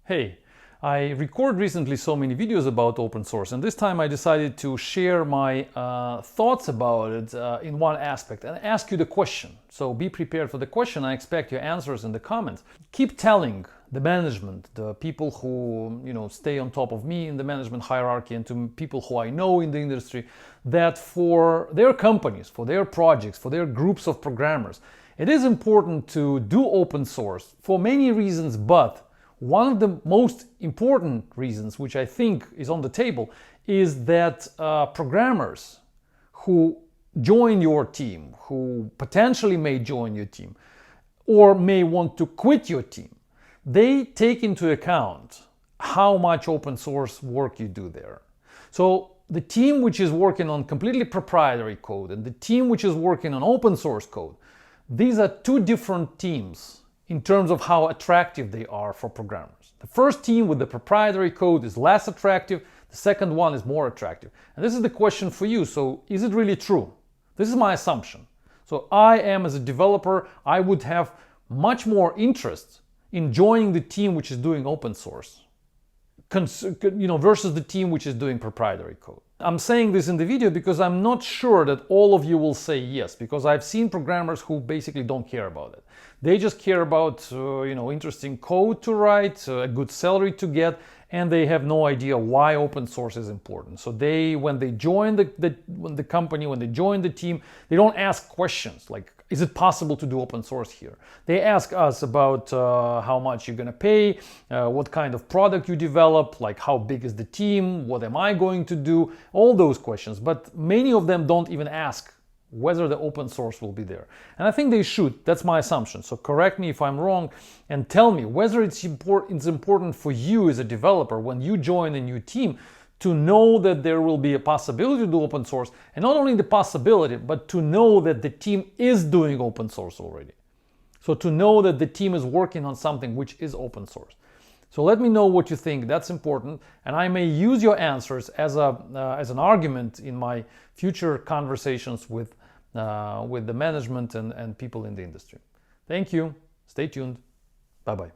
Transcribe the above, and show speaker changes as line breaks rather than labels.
Hey, I recorded recently so many videos about open source, and this time I decided to share my thoughts about it in one aspect and ask you the question. So be prepared for the question. I expect your answers in the comments. Keep telling the management, the people who stay on top of me in the management hierarchy, and to people who I know in the industry, that for their companies, for their projects, for their groups of programmers, it is important to do open source for many reasons, but one of the most important reasons, which I think is on the table, is that programmers who join your team, who potentially may join your team, or may want to quit your team, they take into account how much open source work you do there. So the team which is working on completely proprietary code and the team which is working on open source code, these are two different teams in terms of how attractive they are for programmers. The first team with the proprietary code is less attractive, the second one is more attractive. And this is the question for you. So is it really true? This is my assumption. So I am, as a developer, I would have much more interest in joining the team which is doing open source, versus the team which is doing proprietary code. I'm saying this in the video because I'm not sure that all of you will say yes, because I've seen programmers who basically don't care about it. They just care about interesting code to write, a good salary to get, and they have no idea why open source is important. So when they join the company, when they join the team, they don't ask questions like, is it possible to do open source here? They ask us about how much you're going to pay, what kind of product you develop, like how big is the team, what am I going to do, all those questions. But many of them don't even ask whether the open source will be there. And I think they should. That's my assumption. So correct me if I'm wrong and tell me whether it's important for you as a developer when you join a new team to know that there will be a possibility to do open source, and not only the possibility, but to know that the team is doing open source already. So to know that the team is working on something which is open source. So let me know what you think. That's important, and I may use your answers as an argument in my future conversations with the management and people in the industry. Thank you. Stay tuned. Bye-bye.